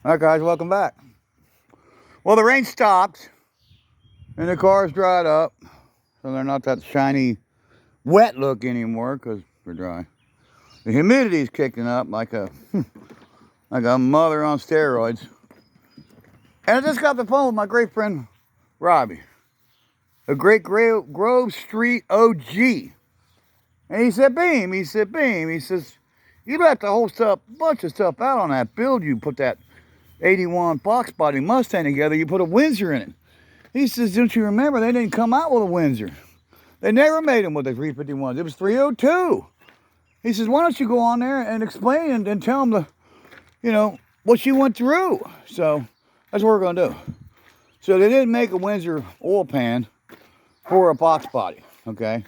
All right, guys, welcome back. Well, the rain stopped and the cars dried up, so they're not that shiny, wet look anymore because they're dry. The humidity's kicking up like a mother on steroids. And I just got the phone with my great friend Robbie, a great Grove Street OG. And he said, Beam, he says, you left a whole bunch of stuff out on that build. You put that 81 Fox body Mustang together, you put a Windsor in it. He says, don't you remember, they didn't come out with a Windsor. They never made them with the 351s. It was 302. He says, why don't you go on there and explain and tell them what you went through. So that's what we're going to do. So they didn't make a Windsor oil pan for a Fox body, okay?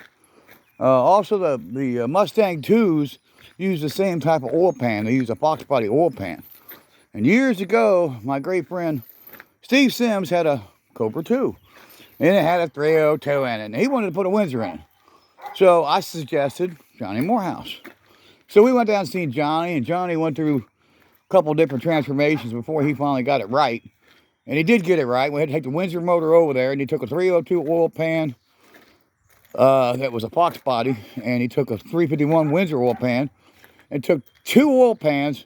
Also, the Mustang 2s use the same type of oil pan. They use a Fox body oil pan. And years ago, my great friend Steve Sims had a Cobra 2. And it had a 302 in it. And he wanted to put a Windsor in. So I suggested Johnny Morehouse. So we went down and seen Johnny. And Johnny went through a couple different transformations before he finally got it right. And he did get it right. We had to take the Windsor motor over there. And he took a 302 oil pan that was a Fox body. And he took a 351 Windsor oil pan. And took 2 oil pans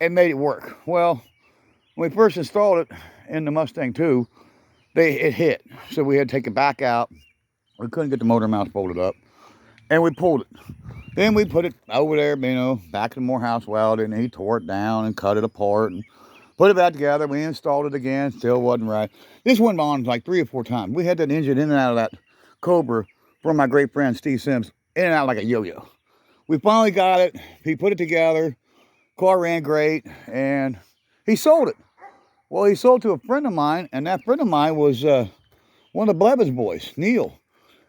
and made it work. Well, when we first installed it in the Mustang 2, it hit. So we had to take it back out. We couldn't get the motor mounts bolted up. And we pulled it. Then we put it over there, back in the Morehouse weld, and he tore it down and cut it apart and put it back together. We installed it again, still wasn't right. This went on like 3 or 4 times. We had that engine in and out of that Cobra from my great friend Steve Sims, in and out like a yo-yo. We finally got it. He put it together. Car ran great, and he sold it. Well, he sold to a friend of mine, and that friend of mine was one of the Blevins boys, Neil.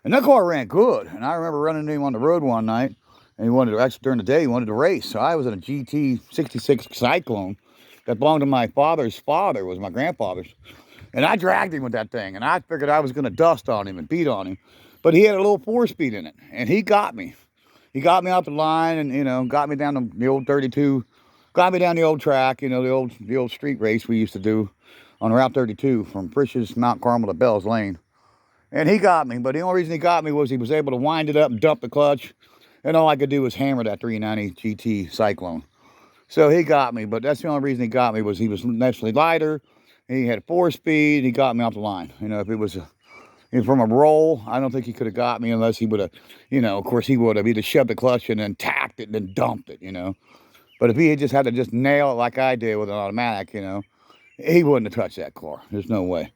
And that car ran good. And I remember running into him on the road one night, and he wanted to, actually during the day, he wanted to race. So I was in a GT 66 Cyclone that belonged to my father's father, was my grandfather's. And I dragged him with that thing, and I figured I was going to dust on him and beat on him. But he had a little 4-speed in it, and he got me. He got me out the line and, got me down the old 32, got me down the old track, the old street race we used to do on Route 32 from Frisch's Mount Carmel to Bell's Lane. And he got me, but the only reason he got me was he was able to wind it up and dump the clutch, and all I could do was hammer that 390 GT Cyclone. So he got me, but that's the only reason he got me was he was naturally lighter, he had 4-speed, and he got me off the line. If it was from a roll, I don't think he could have got me unless he would have, of course he would have either shoved the clutch and then tacked it and then dumped it, But if he had just had to just nail it like I did with an automatic, he wouldn't have touched that car. There's no way.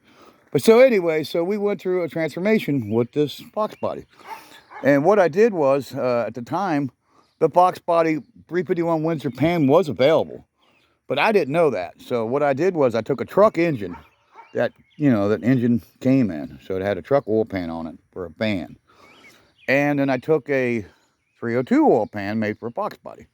But so anyway, so we went through a transformation with this Fox body. And what I did was, at the time, the Fox body 351 Windsor pan was available. But I didn't know that. So what I did was I took a truck engine that engine came in. So it had a truck oil pan on it for a van. And then I took a 302 oil pan made for a Fox body.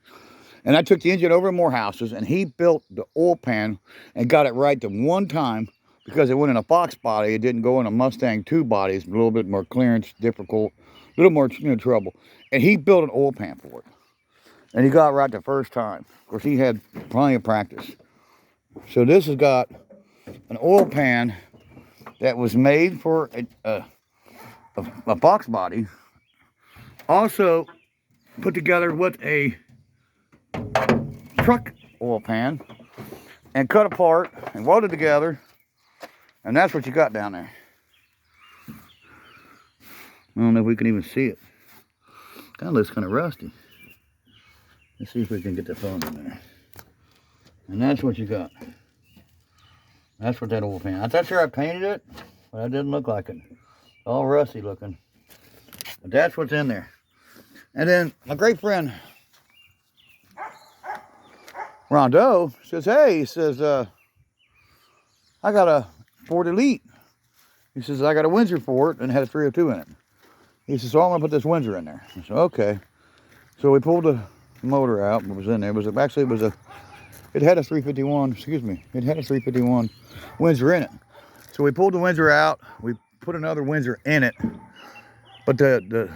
And I took the engine over to Morehouse's, and he built the oil pan and got it right the one time because it went in a Fox body. It didn't go in a Mustang 2 body. It's a little bit more clearance, difficult, a little more trouble. And he built an oil pan for it. And he got it right the first time. Of course, he had plenty of practice. So this has got an oil pan that was made for a Fox body. Also put together with a truck oil pan and cut apart and welded together, and that's what you got down there. I don't know if we can even see it. Kind of looks kind of rusty. Let's see if we can get the phone in there. And that's what you got. That's what that oil pan. I thought sure I painted it, but it didn't look like it. All rusty looking. But that's what's in there. And then my great friend Rondo says, hey, he says, I got a Ford Elite. He says, I got a Windsor for it and it had a 302 in it. He says, so I'm going to put this Windsor in there. I said, okay. So we pulled the motor out. What was in there? It had a 351, it had a 351 Windsor in it. So we pulled the Windsor out. We put another Windsor in it. But the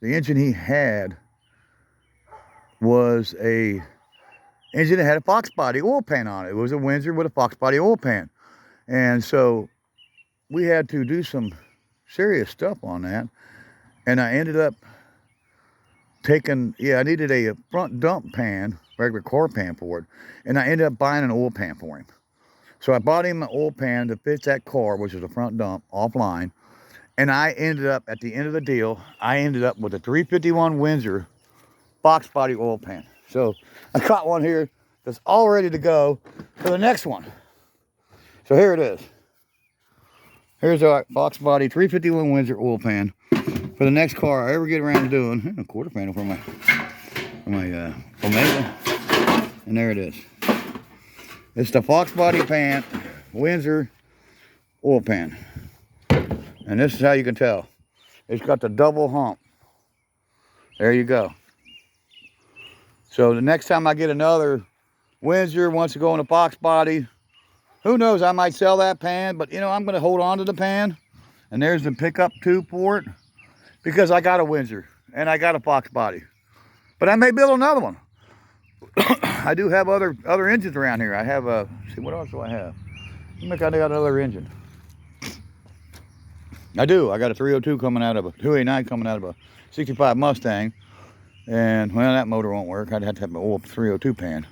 engine he had was a engine that had a Fox body oil pan on it. It was a Windsor with a Fox body oil pan. And so we had to do some serious stuff on that. And I ended up taking, I needed a front dump pan, regular car pan for it. And I ended up buying an oil pan for him. So I bought him an oil pan that fits that car, which is a front dump, offline. And I ended up, at the end of the deal, I ended up with a 351 Windsor Fox body oil pan. So I got one here that's all ready to go for the next one. So here it is. Here's our Fox body 351 Windsor oil pan for the next car I ever get around to doing. A quarter panel for my Omega. And there it is. It's the Fox body pan Windsor oil pan. And this is how you can tell. It's got the double hump. There you go. So the next time I get another Windsor wants to go in a Fox body, who knows, I might sell that pan, but you know, I'm going to hold on to the pan. And there's the pickup tube for it, because I got a Windsor and I got a Fox body. But I may build another one. I do have other engines around here. I have a, see, what else do I have? I think I got another engine. I do. I got a 302 coming out of a 289 coming out of a 65 Mustang. And, well, that motor won't work. I'd have to have an old 302 pan.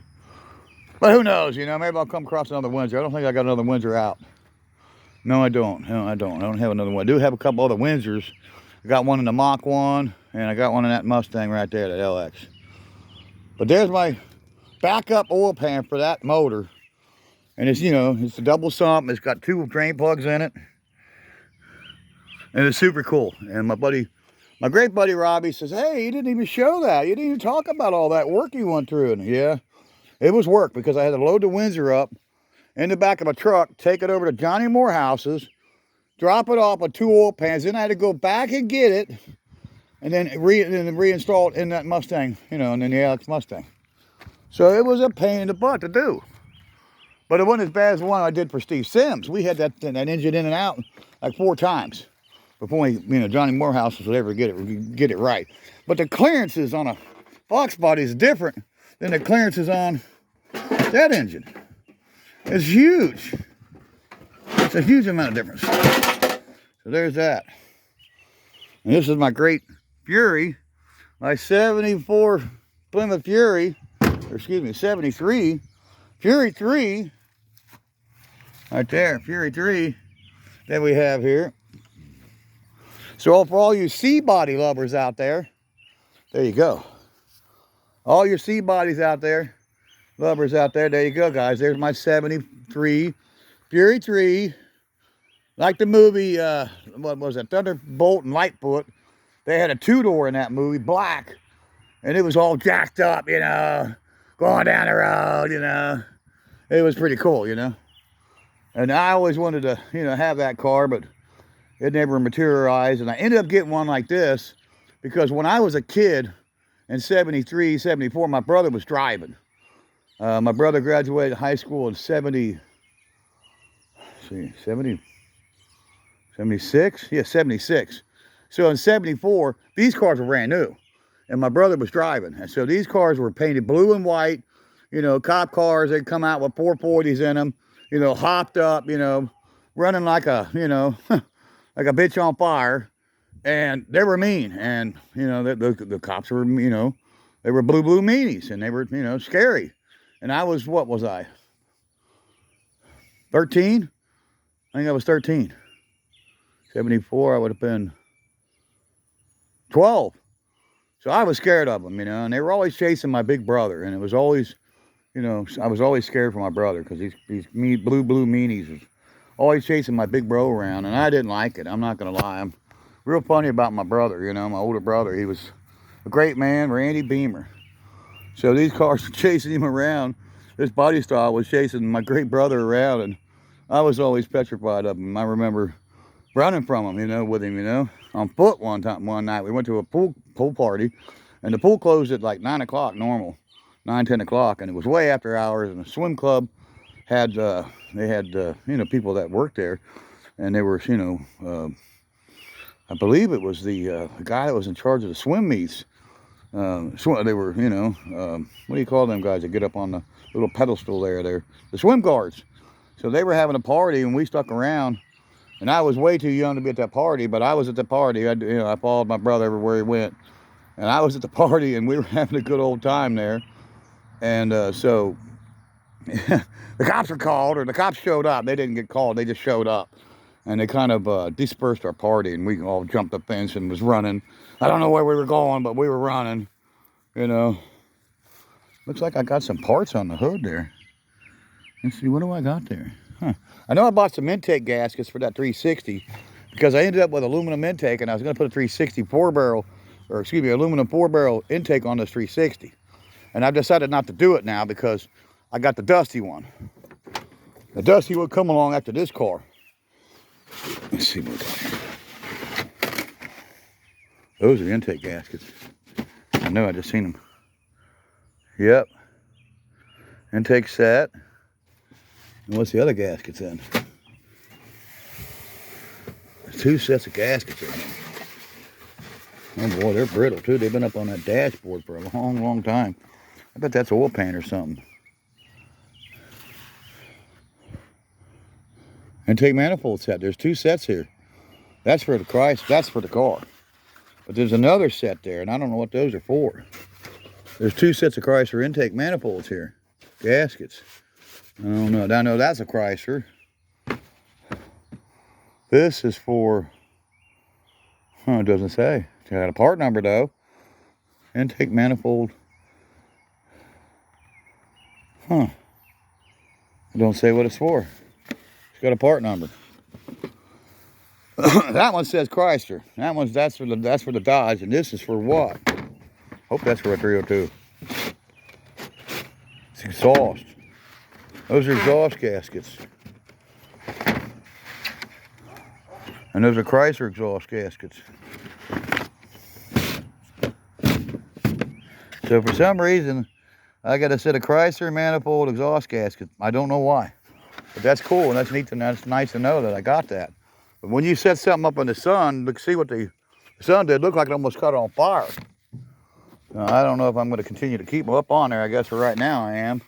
But who knows, you know, maybe I'll come across another Windsor. I don't think I got another Windsor out. No, I don't. No, I don't. I don't have another one. I do have a couple other Windsors. I got one in the Mach 1, and I got one in that Mustang right there, that LX. But there's my backup oil pan for that motor. And it's, you know, it's a double sump. It's got 2 drain plugs in it. And it's super cool. And my great buddy Robbie says, hey, you didn't even show that. You didn't even talk about all that work you went through. And yeah, it was work, because I had to load the Windsor up in the back of a truck, take it over to Johnny Morehouse's, drop it off with 2 oil pans. Then I had to go back and get it, and then reinstall it in that Mustang, you know, and then the LX Mustang. So it was a pain in the butt to do. But it wasn't as bad as the one I did for Steve Sims. We had that engine in and out like 4 times before Johnny Morehouse was ever get it right. But the clearances on a Fox body is different than the clearances on that engine. It's huge. It's a huge amount of difference. So there's that. And this is my great Fury, my 74 Plymouth Fury, or excuse me, 73 Fury 3, right there, Fury 3 that we have here. So for all you C-body lovers out there you go. All your C-bodies out there, lovers out there you go, guys. There's my 73 Fury 3. Like the movie, what was it, Thunderbolt and Lightfoot. They had a 2-door in that movie, black. And it was all jacked up, you know, going down the road, you know. It was pretty cool, you know. And I always wanted to, you know, have that car, but it never materialized. And I ended up getting one like this because when I was a kid in 73, 74, my brother was driving. My brother graduated high school in 76? Yeah, 76. So in 74, these cars were brand new. And my brother was driving. And so these cars were painted blue and white. You know, cop cars, they'd come out with 440s in them. You know, hopped up, you know, running like a, you know, like a bitch on fire. And they were mean. And, you know, the cops were, you know, they were blue meanies. And they were, you know, scary. And I was, what was I? 13? I think I was 13. 74, I would have been 12. So I was scared of them, you know, and they were always chasing my big brother. And it was always, you know, I was always scared for my brother because these blue meanies was always chasing my big bro around. And I didn't like it. I'm not going to lie. I'm real funny about my brother, you know, my older brother. He was a great man, Randy Beamer. So these cars were chasing him around. This body style was chasing my great brother around. And I was always petrified of him. I remember running from him, you know, with him, you know, on foot one night. We went to a pool party, and the pool closed at like 9 o'clock normal, 9, 10 o'clock, and it was way after hours. And the swim club had, they had, you know, people that worked there, and they were, you know, I believe it was the guy that was in charge of the swim meets They were, you know, what do you call them guys that get up on the little pedestal there? They're the swim guards. So they were having a party, and we stuck around. And I was way too young to be at that party, but I was at the party. I followed my brother everywhere he went. And I was at the party, and we were having a good old time there. And so the cops were called, or the cops showed up. They didn't get called. They just showed up. And they kind of dispersed our party, and we all jumped the fence and was running. I don't know where we were going, but we were running, you know. Looks like I got some parts on the hood there. Let's see, what do I got there? Huh. I know I bought some intake gaskets for that 360 because I ended up with aluminum intake, and I was going to put a 360 aluminum 4-barrel intake on this 360. And I've decided not to do it now because I got the dusty one. The dusty would come along after this car. Let's see what we got here. Those are the intake gaskets. I know, I just seen them. Yep. Intake set. And what's the other gaskets in? There's 2 sets of gaskets in there. Oh boy, they're brittle too. They've been up on that dashboard for a long, long time. I bet that's oil pan or something. Intake manifold set. There's 2 sets here. That's for the Chrysler. That's for the car. But there's another set there, and I don't know what those are for. There's 2 sets of Chrysler intake manifolds here. Gaskets. I don't know. I know that's a Chrysler. This is for... it doesn't say. It's got a part number, though. Intake manifold. It don't say what it's for. It's got a part number. That one says Chrysler. That's for the Dodge, and this is for what? Hope that's for a 302. It's exhaust. Those are exhaust gaskets. And those are Chrysler exhaust gaskets. So for some reason, I got a set of Chrysler manifold exhaust gaskets. I don't know why. But that's cool, and that's neat, and that's nice to know that I got that. But when you set something up in the sun, look, see what the sun did. Look like it almost caught on fire. I don't know if I'm going to continue to keep them up on there. I guess for right now I am.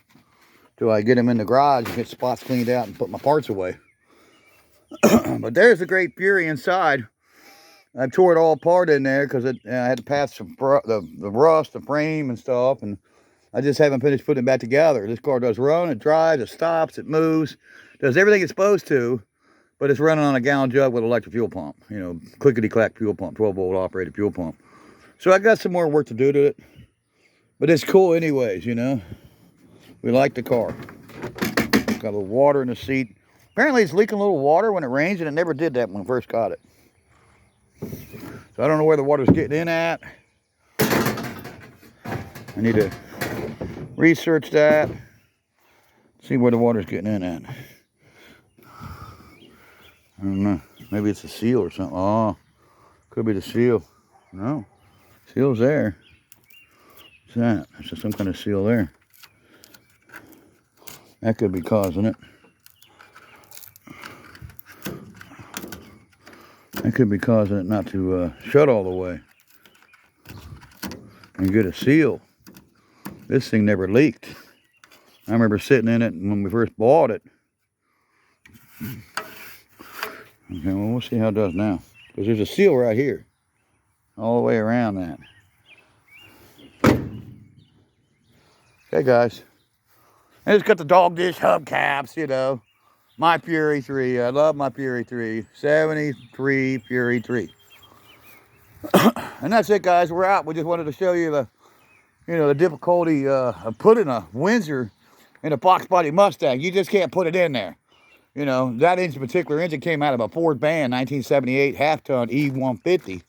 Till I get them in the garage and get spots cleaned out and put my parts away. But there's the Great Fury inside. I tore it all apart in there because I had to pass the rust, the frame and stuff. And I just haven't finished putting it back together. This car does run, it drives, it stops, it moves. Does everything it's supposed to. But it's running on a gallon jug with an electric fuel pump. You know, clickety-clack fuel pump, 12-volt operated fuel pump. So I got some more work to do to it. But it's cool anyways, you know. We like the car. Got a little water in the seat. Apparently it's leaking a little water when it rains, and it never did that when we first got it. So I don't know where the water's getting in at. I need to research that. See where the water's getting in at. I don't know. Maybe it's a seal or something. Oh, could be the seal. No, seal's there. What's that? There's just some kind of seal there. That could be causing it. That could be causing it not to shut all the way. And get a seal. This thing never leaked. I remember sitting in it when we first bought it. Okay, well, we'll see how it does now. Because there's a seal right here. All the way around that. Okay, guys. And it's got the dog dish hubcaps, you know. My Fury 3. I love my Fury 3. 73 Fury 3. And that's it, guys. We're out. We just wanted to show you the difficulty of putting a Windsor in a Fox body Mustang. You just can't put it in there. You know, that particular engine came out of a Ford Band 1978 half-ton E150.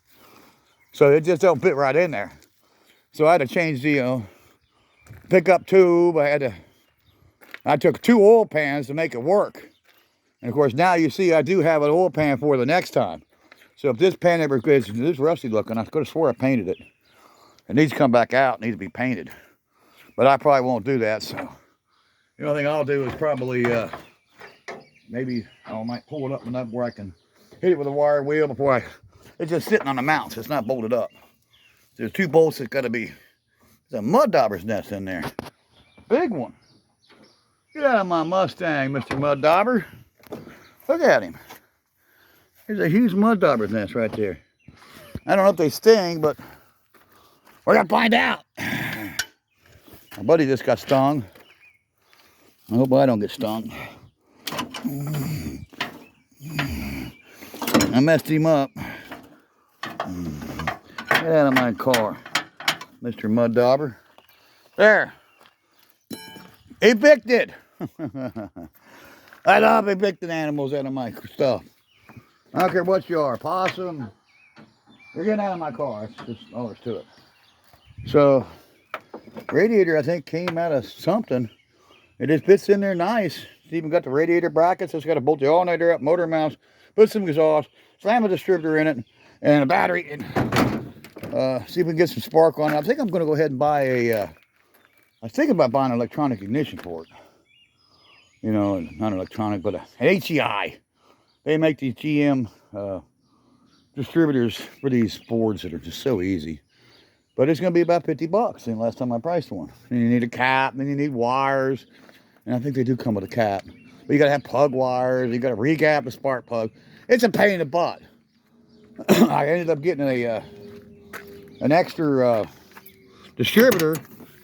So it just don't fit right in there. So I had to change the pickup tube. I took 2 oil pans to make it work. And of course now you see I do have an oil pan for the next time. So if this pan ever gets this rusty looking, I could have swore I painted it. It needs to come back out, it needs to be painted. But I probably won't do that, so the only thing I'll do is probably maybe I might pull it up enough where I can hit it with a wire wheel before it's just sitting on the mount, so it's not bolted up. There's 2 bolts that's got to be a mud dauber's nest in there. Big one. Get out of my Mustang, Mr. Mud Dauber. Look at him. There's a huge mud dauber's nest right there. I don't know if they sting, but we're gonna find out. My buddy just got stung. I hope I don't get stung. I messed him up. Get out of my car, Mr. Mud Dauber. There. Evicted. I love evicting animals out of my stuff. I don't care what you are, possum. You're getting out of my car. That's just all there's to it. So, radiator I think came out of something. It just fits in there nice. It's even got the radiator brackets. It's got a bolt the alternator up, motor mounts, put some exhaust, slam a distributor in it, and a battery. And see if we can get some spark on it. I think I'm going to go ahead and buy a. I was thinking about buying an electronic ignition port. You know, not electronic, but an HEI. They make these GM distributors for these Fords that are just so easy. But it's going to be about 50 bucks. And last time I priced one. And you need a cap, and then you need wires. And I think they do come with a cap. But you got to have plug wires. You got to recap the spark plug. It's a pain in the butt. I ended up getting an extra distributor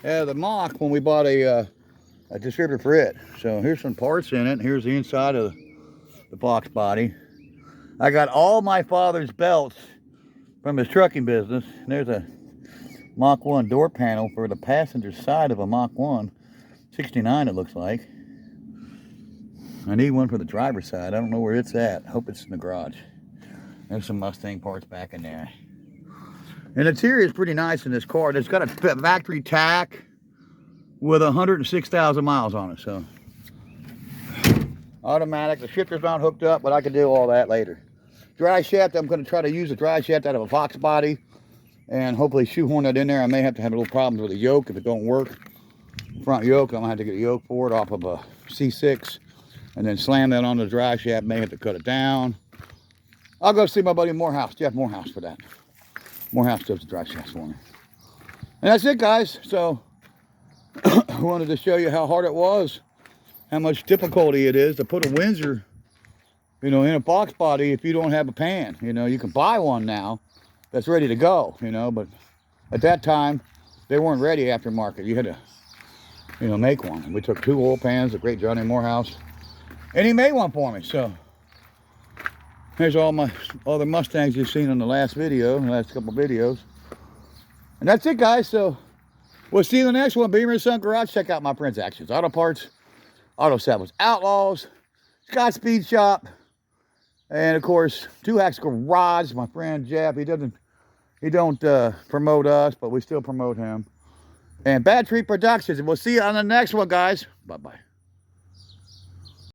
out of the Mach when we bought a distributor for it. So here's some parts in it. Here's the inside of the box body. I got all my father's belts from his trucking business. And there's a Mach 1 door panel for the passenger side of a Mach 1. 69 it looks like. I need one for the driver's side. I don't know where it's at. I hope it's in the garage. There's some Mustang parts back in there. And the interior is pretty nice in this car. It's got a factory tack with 106,000 miles on it. So automatic. The shifter's not hooked up, but I can do all that later. Dry shaft, I'm going to try to use a dry shaft out of a Fox body and hopefully shoehorn that in there. I may have to have a little problems with the yoke if it don't work. Front yoke, I'm going to have to get a yoke for it off of a C6 and then slam that on the dry shaft. May have to cut it down. I'll go see my buddy Morehouse, Jeff Morehouse, for that. Morehouse does the dry shaft for me. And that's it, guys. So I wanted to show you how hard it was, how much difficulty it is to put a Windsor, you know, in a box body if you don't have a pan. You know, you can buy one now that's ready to go, you know, but at that time, they weren't ready aftermarket. You had to, you know, make one. And we took 2 oil pans, the great Johnny Morehouse, and he made one for me. So here's all the Mustangs you've seen in the last video, the last couple videos. And that's it, guys. So we'll see you in the next one. Beamer & Son Garage. Check out my friends Actions Auto Parts, Auto Salvage Outlaws, Scott Speed Shop, and of course 2 Hacks Garage. My friend Jeff. He don't promote us, but we still promote him. And Bad Tree Productions. And we'll see you on the next one, guys. Bye-bye.